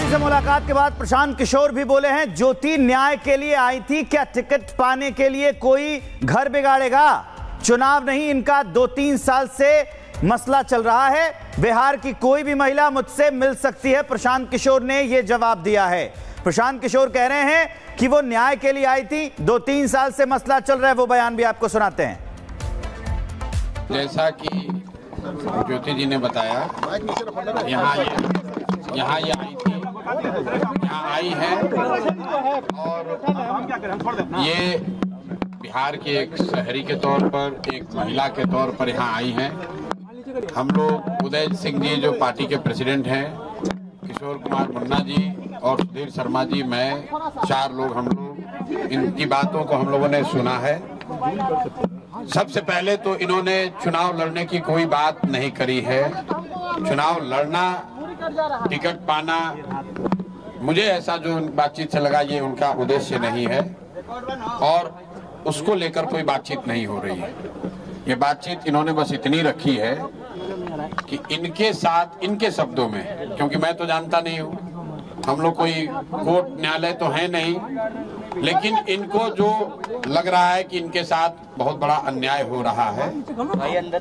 ज्योति से मुलाकात के बाद प्रशांत किशोर भी बोले हैं, ज्योति न्याय के लिए आई थी, क्या टिकट पाने के लिए कोई घर बिगाड़ेगा? चुनाव नहीं, इनका 2-3 साल से मसला चल रहा है। बिहार की कोई भी महिला मुझसे मिल सकती है, प्रशांत किशोर ने यह जवाब दिया है। प्रशांत किशोर कह रहे हैं कि वो न्याय के लिए आई थी, 2-3 साल से मसला चल रहा है। वो बयान भी आपको सुनाते हैं। जैसा कि ज्योति जी ने बताया, यहाँ ये आई थी, यहाँ आई है और ये बिहार के एक शहरी के तौर पर, एक महिला के तौर पर यहाँ आई हैं। हम लोग उदय सिंह जी जो पार्टी के प्रेसिडेंट हैं, किशोर कुमार मुन्ना जी और सुधीर शर्मा जी, मैं 4 लोग, हम लोग इनकी बातों को हम लोगों ने सुना है। सबसे पहले तो इन्होंने चुनाव लड़ने की कोई बात नहीं करी है। चुनाव लड़ना, टिकट पाना, मुझे ऐसा जो बातचीत से लगा ये उनका उद्देश्य नहीं है और उसको लेकर कोई बातचीत नहीं हो रही है। ये बातचीत इन्होंने बस इतनी रखी है कि इनके साथ, इनके शब्दों में, क्योंकि मैं तो जानता नहीं हूँ, हम लोग कोई कोर्ट न्यायालय तो है नहीं, लेकिन इनको जो लग रहा है कि इनके साथ बहुत बड़ा अन्याय हो रहा है,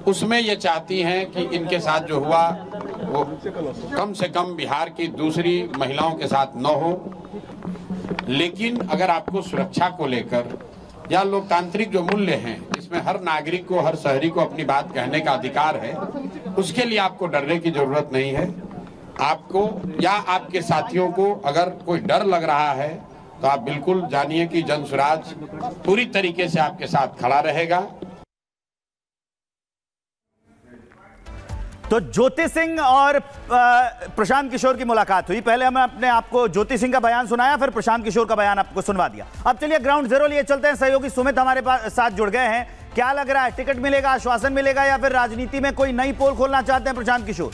उसमें ये चाहती हैं कि इनके साथ जो हुआ वो कम से कम बिहार की दूसरी महिलाओं के साथ न हो। लेकिन अगर आपको सुरक्षा को लेकर या लोकतांत्रिक जो मूल्य हैं, जिसमें हर नागरिक को, हर शहरी को अपनी बात कहने का अधिकार है, उसके लिए आपको डरने की जरूरत नहीं है। आपको या आपके साथियों को अगर कोई डर लग रहा है तो आप बिल्कुल जानिए कि जनसुराज पूरी तरीके से आपके साथ खड़ा रहेगा। तो ज्योति सिंह और प्रशांत किशोर की मुलाकात हुई। पहले हमने अपने आपको ज्योति सिंह का बयान सुनाया, फिर प्रशांत किशोर का बयान आपको सुनवा दिया। अब चलिए ग्राउंड जीरो लिए चलते हैं। सहयोगी सुमित हमारे साथ जुड़ गए हैं। क्या लग रहा है, टिकट मिलेगा, आश्वासन मिलेगा या फिर राजनीति में कोई नई पोल खोलना चाहते हैं प्रशांत किशोर?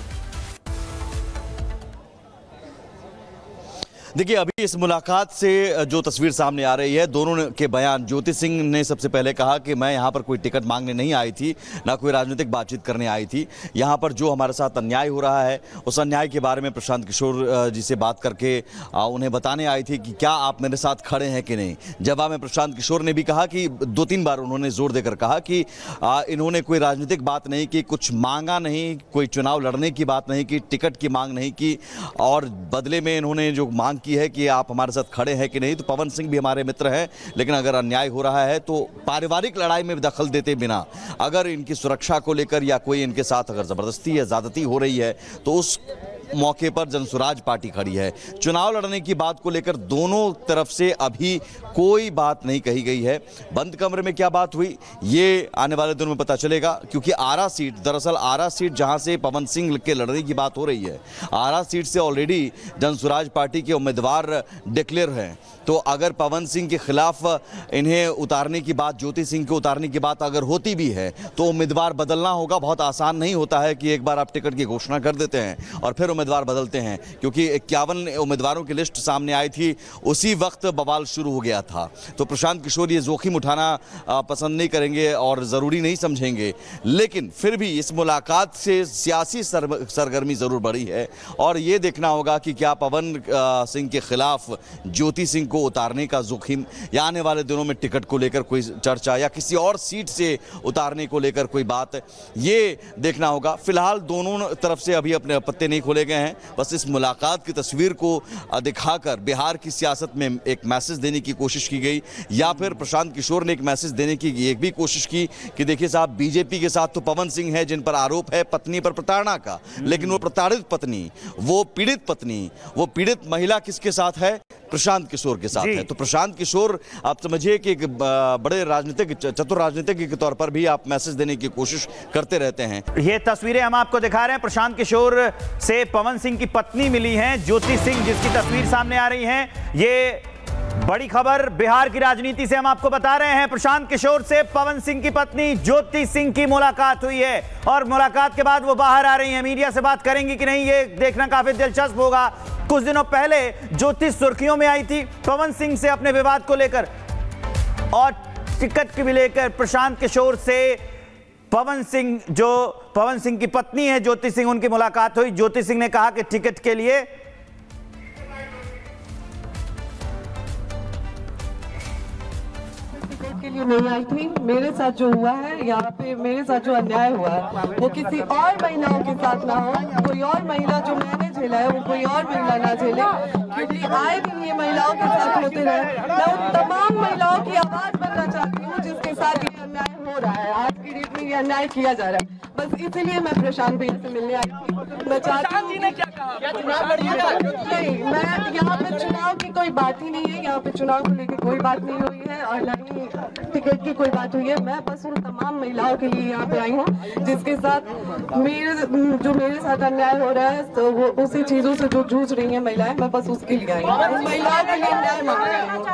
देखिए, अभी इस मुलाकात से जो तस्वीर सामने आ रही है, दोनों के बयान। ज्योति सिंह ने सबसे पहले कहा कि मैं यहाँ पर कोई टिकट मांगने नहीं आई थी, ना कोई राजनीतिक बातचीत करने आई थी। यहाँ पर जो हमारे साथ अन्याय हो रहा है, उस अन्याय के बारे में प्रशांत किशोर जी से बात करके उन्हें बताने आई थी कि क्या आप मेरे साथ खड़े हैं कि नहीं। जवाब में प्रशांत किशोर ने भी कहा कि 2-3 बार उन्होंने जोर देकर कहा कि इन्होंने कोई राजनीतिक बात नहीं की, कुछ मांगा नहीं, कोई चुनाव लड़ने की बात नहीं की, टिकट की मांग नहीं की, और बदले में इन्होंने जो मांग की है कि आप हमारे साथ खड़े हैं कि नहीं। तो पवन सिंह भी हमारे मित्र हैं, लेकिन अगर अन्याय हो रहा है तो पारिवारिक लड़ाई में दखल देते बिना, अगर इनकी सुरक्षा को लेकर या कोई इनके साथ अगर जबरदस्ती या ज्यादती हो रही है तो उस मौके पर जनसुराज पार्टी खड़ी है। चुनाव लड़ने की बात को लेकर दोनों तरफ से अभी कोई बात नहीं कही गई है। बंद कमरे में क्या बात हुई ये आने वाले दिनों में पता चलेगा, क्योंकि आरा सीट, दरअसल आरा सीट जहां से पवन सिंह के लड़ने की बात हो रही है, आरा सीट से ऑलरेडी जनसुराज पार्टी के उम्मीदवार डिक्लेयर हैं। तो अगर पवन सिंह के खिलाफ इन्हें उतारने की बात, ज्योति सिंह को उतारने की बात अगर होती भी है तो उम्मीदवार बदलना होगा। बहुत आसान नहीं होता है कि एक बार आप टिकट की घोषणा कर देते हैं और फिर उम्मीदवार बदलते हैं, क्योंकि 51 उम्मीदवारों की लिस्ट सामने आई थी, उसी वक्त बवाल शुरू हो गया था। तो प्रशांत किशोर ये जोखिम उठाना पसंद नहीं करेंगे और ज़रूरी नहीं समझेंगे। लेकिन फिर भी इस मुलाकात से सियासी सरगर्मी ज़रूर बढ़ी है और ये देखना होगा कि क्या पवन सिंह के खिलाफ ज्योति सिंह को उतारने का जोखिम, या आने वाले दिनों में टिकट को लेकर कोई चर्चा या किसी और सीट से उतारने को लेकर कोई बात, ये देखना होगा। फिलहाल दोनों तरफ से अभी अपने पत्ते नहीं खोले गए हैं। बस इस मुलाकात की तस्वीर को दिखाकर बिहार की सियासत में एक मैसेज देने की कोशिश की गई, या फिर प्रशांत किशोर ने एक मैसेज देने की एक भी कोशिश की कि देखिए साहब, बीजेपी के साथ तो पवन सिंह है जिन पर आरोप है पत्नी पर प्रताड़ना का, लेकिन वो प्रताड़ित पत्नी, वो पीड़ित पत्नी, वो पीड़ित महिला किसके साथ है? प्रशांत किशोर के साथ है। तो प्रशांत किशोर, आप समझिए कि एक बड़े राजनीतिक, चतुर राजनीतिक के तौर पर भी आप मैसेज देने की कोशिश करते रहते हैं। ये तस्वीरें हम आपको दिखा रहे हैं। प्रशांत किशोर से पवन सिंह की पत्नी मिली हैं, ज्योति सिंह, जिसकी तस्वीर सामने आ रही है। ये बड़ी खबर बिहार की राजनीति से हम आपको बता रहे हैं। प्रशांत किशोर से पवन सिंह की पत्नी ज्योति सिंह की मुलाकात हुई है और मुलाकात के बाद वो बाहर आ रही हैं। मीडिया से बात करेंगी कि नहीं, ये देखना काफी दिलचस्प होगा। कुछ दिनों पहले ज्योति सुर्खियों में आई थी पवन सिंह से अपने विवाद को लेकर, और टिकट को लेकर प्रशांत किशोर से पवन सिंह की पत्नी है ज्योति सिंह, उनकी मुलाकात हुई। ज्योति सिंह ने कहा कि टिकट के लिए के लिए नहीं आई थी। मेरे साथ जो हुआ है यहाँ पे, मेरे साथ जो अन्याय हुआ है वो किसी और महिलाओं के साथ ना हो। कोई और महिला जो मैंने झेला है वो कोई और महिला ना झेले, क्योंकि आए दिन ये महिलाओं के साथ होते रहे। मैं उन तमाम महिलाओं की आवाज बनना चाहती हूँ जिसके साथ ये अन्याय हो रहा है, आज की डेट में ये अन्याय किया जा रहा है। बस इसीलिए मैं प्रशांत भैया से मिलने आई थी। मैं चाहती हूँ नहीं, मैं यहाँ पे चुनाव की कोई बात ही नहीं है, यहाँ पे चुनाव को लेकर कोई बात नहीं हुई है और न ही टिकट की कोई बात हुई है। मैं बस उन तमाम महिलाओं के लिए यहाँ पे आई हूँ जिसके साथ मेरे साथ अन्याय हो रहा है, तो वो उसी चीजों से जो जूझ रही है महिलाएं, मैं बस उसके लिए आई हूँ, महिलाओं के लिए न्याय मांग रही हूँ।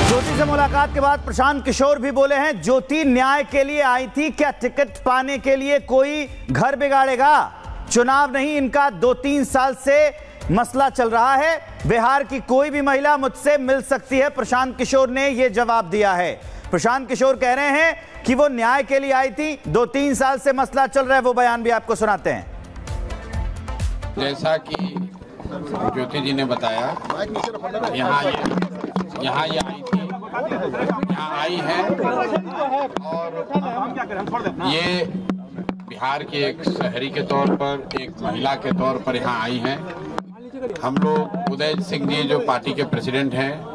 ज्योति से मुलाकात के बाद प्रशांत किशोर भी बोले हैं, ज्योति न्याय के लिए आई थी, क्या टिकट पाने के लिए कोई घर बिगाड़ेगा? चुनाव नहीं, इनका 2-3 साल से मसला चल रहा है। बिहार की कोई भी महिला मुझसे मिल सकती है, प्रशांत किशोर ने यह जवाब दिया है। प्रशांत किशोर कह रहे हैं कि वो न्याय के लिए आई थी, 2-3 साल से मसला चल रहा है। वो बयान भी आपको सुनाते हैं। जैसा कि ज्योति जी ने बताया, यहाँ ये आई थी, यहाँ आई है और ये बिहार के एक शहरी के तौर पर, एक महिला के तौर पर यहाँ आई हैं। हम लोग उदय सिंह जी जो पार्टी के प्रेसिडेंट हैं,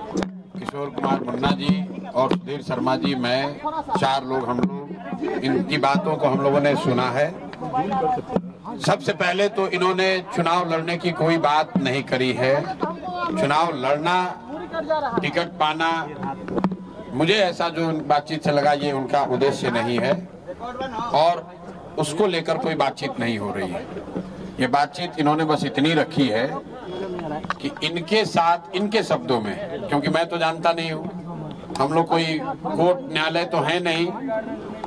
किशोर कुमार मुन्ना जी और सुधीर शर्मा जी, मैं 4 लोग, हम लोग इनकी बातों को हम लोगों ने सुना है। सबसे पहले तो इन्होंने चुनाव लड़ने की कोई बात नहीं करी है। चुनाव लड़ना, टिकट पाना, मुझे ऐसा जो बातचीत से लगा ये उनका उद्देश्य नहीं है और उसको लेकर कोई बातचीत नहीं हो रही है। ये बातचीत इन्होंने बस इतनी रखी है कि इनके साथ, इनके शब्दों में, क्योंकि मैं तो जानता नहीं हूँ, हम लोग कोई कोर्ट न्यायालय तो है नहीं,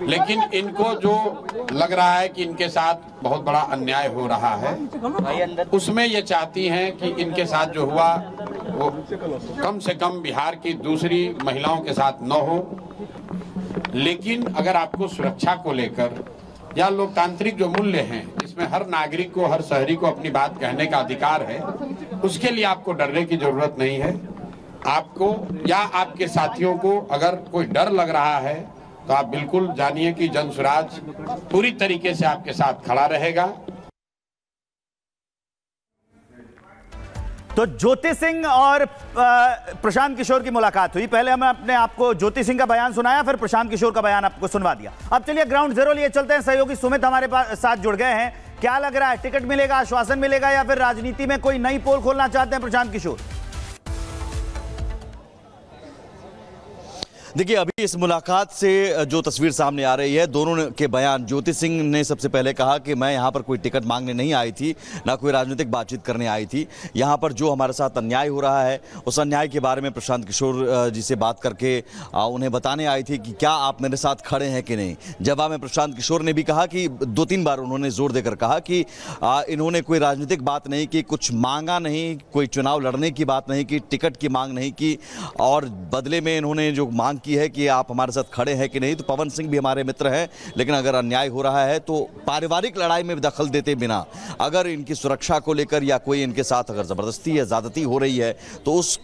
लेकिन इनको जो लग रहा है कि इनके साथ बहुत बड़ा अन्याय हो रहा है, उसमें ये चाहती हैं कि इनके साथ जो हुआ वो कम से कम बिहार की दूसरी महिलाओं के साथ न हो। लेकिन अगर आपको सुरक्षा को लेकर या लोकतांत्रिक जो मूल्य हैं, जिसमें हर नागरिक को, हर शहरी को अपनी बात कहने का अधिकार है, उसके लिए आपको डरने की जरूरत नहीं है। आपको या आपके साथियों को अगर कोई डर लग रहा है तो आप बिल्कुल जानिए कि जनसुराज पूरी तरीके से आपके साथ खड़ा रहेगा। तो ज्योति सिंह और प्रशांत किशोर की मुलाकात हुई। पहले हमने अपने आपको ज्योति सिंह का बयान सुनाया, फिर प्रशांत किशोर का बयान आपको सुनवा दिया। अब चलिए ग्राउंड जीरो लिए चलते हैं। सहयोगी सुमित हमारे साथ जुड़ गए हैं। क्या लग रहा है, टिकट मिलेगा, आश्वासन मिलेगा या फिर राजनीति में कोई नई पोल खोलना चाहते हैं प्रशांत किशोर? देखिए, अभी इस मुलाकात से जो तस्वीर सामने आ रही है, दोनों के बयान, ज्योति सिंह ने सबसे पहले कहा कि मैं यहाँ पर कोई टिकट मांगने नहीं आई थी, ना कोई राजनीतिक बातचीत करने आई थी। यहाँ पर जो हमारे साथ अन्याय हो रहा है, उस अन्याय के बारे में प्रशांत किशोर जी से बात करके उन्हें बताने आई थी कि क्या आप मेरे साथ खड़े हैं कि नहीं। जवाब में प्रशांत किशोर ने भी कहा कि 2-3 बार उन्होंने जोर देकर कहा कि इन्होंने कोई राजनीतिक बात नहीं की, कुछ मांगा नहीं, कोई चुनाव लड़ने की बात नहीं की, टिकट की मांग नहीं की, और बदले में इन्होंने जो मांग की है कि आप हमारे साथ खड़े हैं कि नहीं। तो पवन सिंह भी हमारे मित्र हैं, लेकिन अगर अन्याय हो रहा है तो पारिवारिक लड़ाई में दखल देते बिना, अगर इनकी सुरक्षा को लेकर या कोई इनके साथ अगर जबरदस्ती या ज्यादती हो रही है तो उस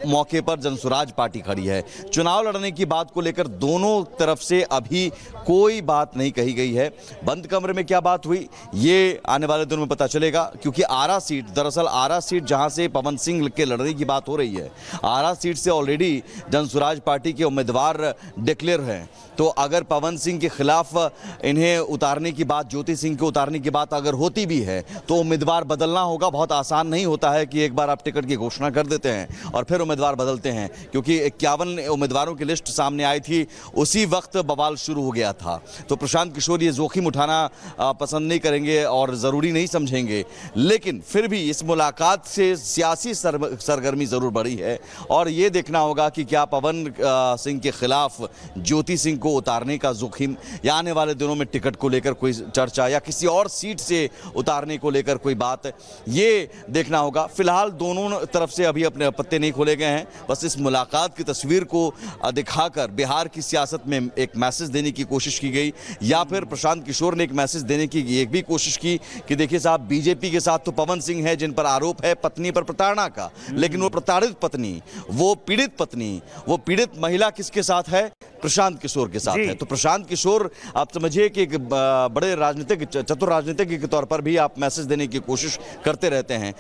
मौके पर जनसुराज पार्टी खड़ी है। चुनाव लड़ने की बात को लेकर दोनों तरफ से अभी कोई बात नहीं कही गई है। बंद कमरे में क्या बात हुई ये आने वाले दिनों में पता चलेगा, क्योंकि आरा सीट, दरअसल आरा सीट जहां से पवन सिंह के लड़ने की बात हो रही है, आरा सीट से ऑलरेडी जनसुराज पार्टी के उम्मीदवार डिक्लेयर हैं। तो अगर पवन सिंह के खिलाफ इन्हें उतारने की बात, ज्योति सिंह को उतारने की बात अगर होती भी है तो उम्मीदवार बदलना होगा। बहुत आसान नहीं होता है कि एक बार आप टिकट की घोषणा कर देते हैं और फिर उम्मीदवार बदलते हैं, क्योंकि 51 उम्मीदवारों की लिस्ट सामने आई थी, उसी वक्त बवाल शुरू हो गया था। तो प्रशांत किशोर ये जोखिम उठाना पसंद नहीं करेंगे और ज़रूरी नहीं समझेंगे, लेकिन फिर भी इस मुलाकात से सियासी सरगर्मी ज़रूर बढ़ी है और ये देखना होगा कि क्या पवन सिंह के खिलाफ ज्योति सिंह को उतारने का जोखिम या आने वाले दिनों में टिकट को लेकर कोई चर्चा या किसी और सीट से उतारने को लेकर कोई बात, ये देखना होगा। फिलहाल दोनों तरफ से अभी अपने पत्ते नहीं खोले गए हैं। बस इस मुलाकात की तस्वीर को दिखाकर बिहार की सियासत में एक मैसेज देने की कोशिश की गई, या फिर प्रशांत किशोर ने एक मैसेज देने की एक भी कोशिश की कि देखिए साहब, बीजेपी के साथ तो पवन सिंह है जिन पर आरोप है पत्नी पर प्रताड़ना का, लेकिन वो प्रताड़ित पत्नी, वो पीड़ित पत्नी, वो पीड़ित महिला किसके साथ है? प्रशांत किशोर के साथ है। तो प्रशांत किशोर, आप समझिए कि एक बड़े राजनीतिक, चतुर राजनीतिक के तौर पर भी आप मैसेज देने की कोशिश करते रहते हैं।